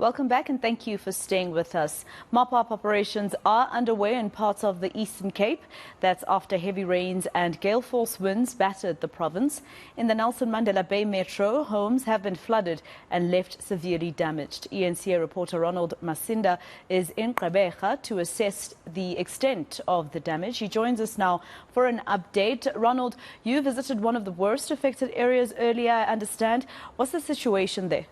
Welcome back and thank you for staying with us. Mop-up operations are underway in parts of the Eastern Cape. That's after heavy rains and gale-force winds battered the province. In the Nelson Mandela Bay Metro, homes have been flooded and left severely damaged. eNCA reporter Ronald Masinda is in Gqeberha to assess the extent of the damage. He joins us now for an update. Ronald, you visited one of the worst affected areas earlier, I understand. What's the situation there?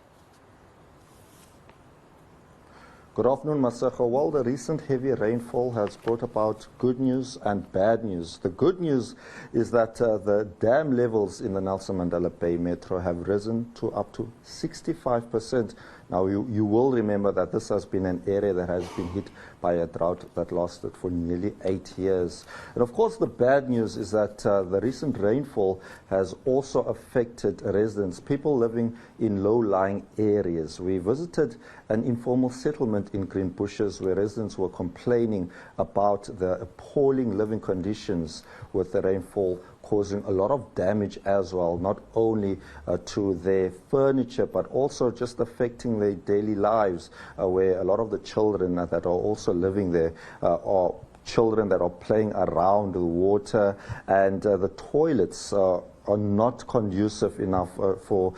Good afternoon, Masego. Well, the recent heavy rainfall has brought about good news and bad news. The good news is that the dam levels in the Nelson Mandela Bay Metro have risen to up to 65%. Now, you will remember that this has been an area that has been hit by a drought that lasted for nearly 8 years. And of course, the bad news is that the recent rainfall has also affected residents, people living in low-lying areas. We visited an informal settlement in Green Bushes where residents were complaining about the appalling living conditions with the rainfall causing a lot of damage as well, not only to their furniture, but also just affecting their daily lives, where a lot of the children that are also living there are children that are playing around the water, and the toilets are not conducive enough for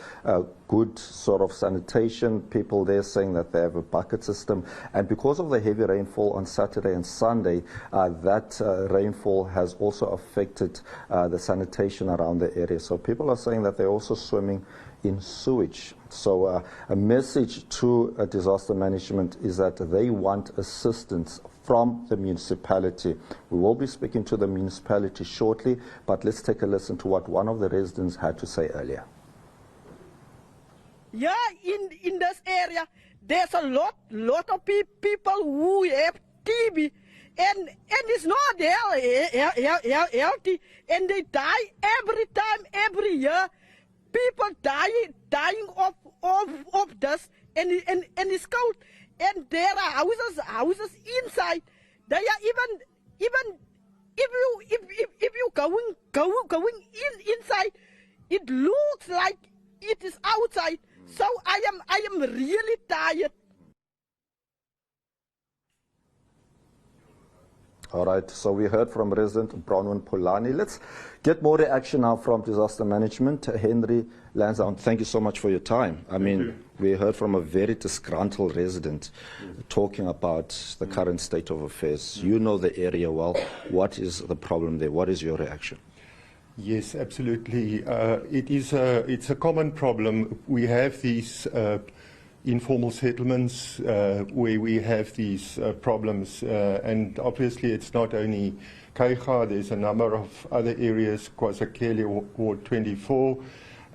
good sort of sanitation. People there saying that they have a bucket system, and because of the heavy rainfall on Saturday and Sunday, that rainfall has also affected the sanitation around the area. So people are saying that they're also swimming in sewage. So a message to disaster management is that they want assistance from the municipality. We will be speaking to the municipality shortly, but let's take a listen to what one of the residents had to say earlier. Yeah, in this area, there's a lot of people who have TB, and it's not healthy, and they die every time, every year. People dying of this, and it's cold, and there are houses inside. They are even if you going inside, it looks like it is outside. So I am really tired. All right, so we heard from resident Bronwyn Polani. Let's get more reaction now from disaster management. Henry Lansdowne, thank you so much for your time. I mean, we heard from a very disgruntled resident talking about the current state of affairs. You know the area well. What is the problem there? What is your reaction? Yes, absolutely. It's a common problem. We have these informal settlements where we have these problems, and obviously it's not only Gqeberha, there's a number of other areas, KwaZulu Ward 24,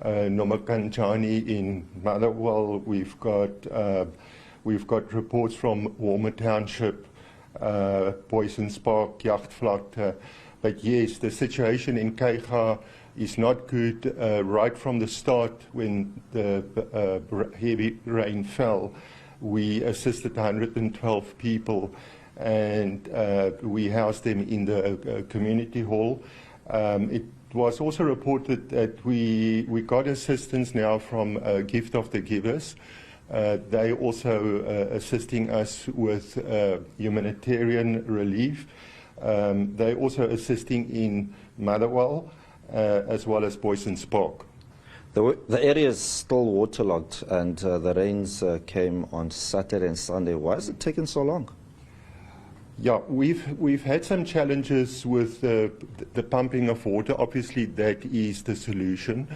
Nomakanjani in Motherwell. We've got reports from Walmer Township, Boysons Park, Jagtvlakte. But yes, the situation in Gqeberha is not good. Right from the start, when the heavy rain fell, we assisted 112 people, and we housed them in the community hall. It was also reported that we got assistance now from Gift of the Givers. They also assisting us with humanitarian relief. They're also assisting in Motherwell, as well as Boysons Park. The area is still waterlogged, and the rains came on Saturday and Sunday. Why is it taking so long? Yeah, we've had some challenges with the pumping of water. Obviously, that is the solution,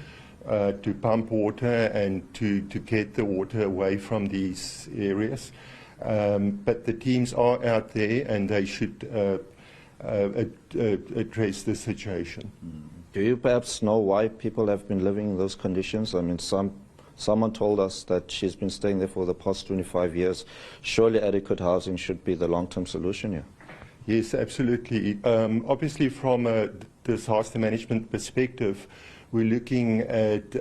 to pump water and to get the water away from these areas. But the teams are out there, and they should address the situation. Do you perhaps know why people have been living in those conditions? I mean, someone told us that she's been staying there for the past 25 years. Surely adequate housing should be the long-term solution here. Yes, absolutely. Obviously, from a disaster management perspective, we're looking at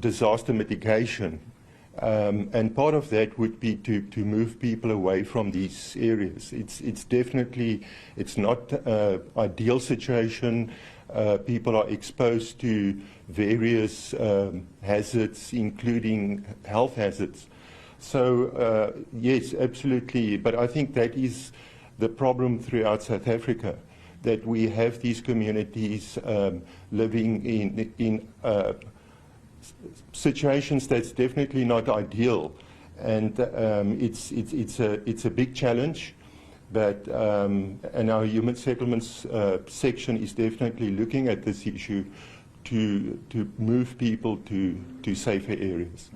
disaster mitigation. And part of that would be to move people away from these areas. It's definitely, it's not an ideal situation. People are exposed to various hazards, including health hazards. So, yes, absolutely. But I think that is the problem throughout South Africa, that we have these communities living in situations that's definitely not ideal. And it's a big challenge. But and our human settlements section is definitely looking at this issue to move people to safer areas.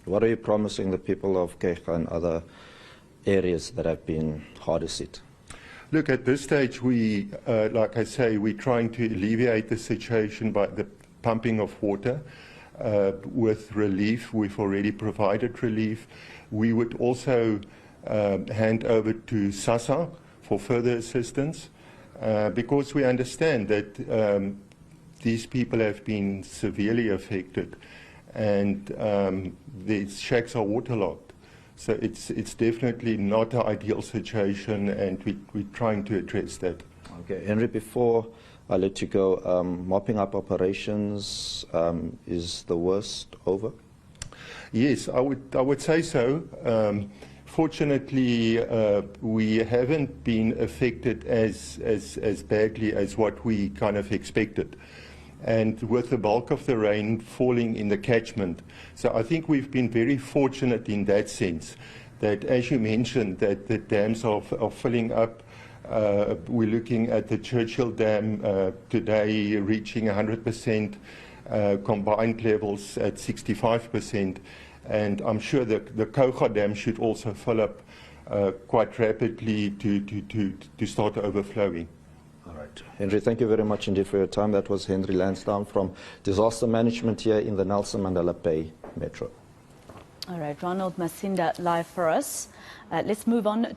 What are you promising the people of Gqeberha and other areas that have been hardest hit? Look, at this stage, we, like I say, we're trying to alleviate the situation by the pumping of water with relief. We've already provided relief. We would also hand over to SASA for further assistance because we understand that these people have been severely affected and the shacks are waterlogged. So it's definitely not an ideal situation, and we're trying to address that. Okay, Henry, before I let you go, mopping up operations, is the worst over? Yes, I would say so. Fortunately, we haven't been affected as badly as what we kind of expected. And with the bulk of the rain falling in the catchment. So I think we've been very fortunate in that sense, that as you mentioned, that the dams are filling up. We're looking at the Churchill Dam today reaching 100%, combined levels at 65%. And I'm sure that the Gqeberha Dam should also fill up quite rapidly to start overflowing. All right. Henry, thank you very much indeed for your time. That was Henry Lansdowne from Disaster Management here in the Nelson Mandela Bay Metro. All right, Ronald Masinda live for us. Let's move on.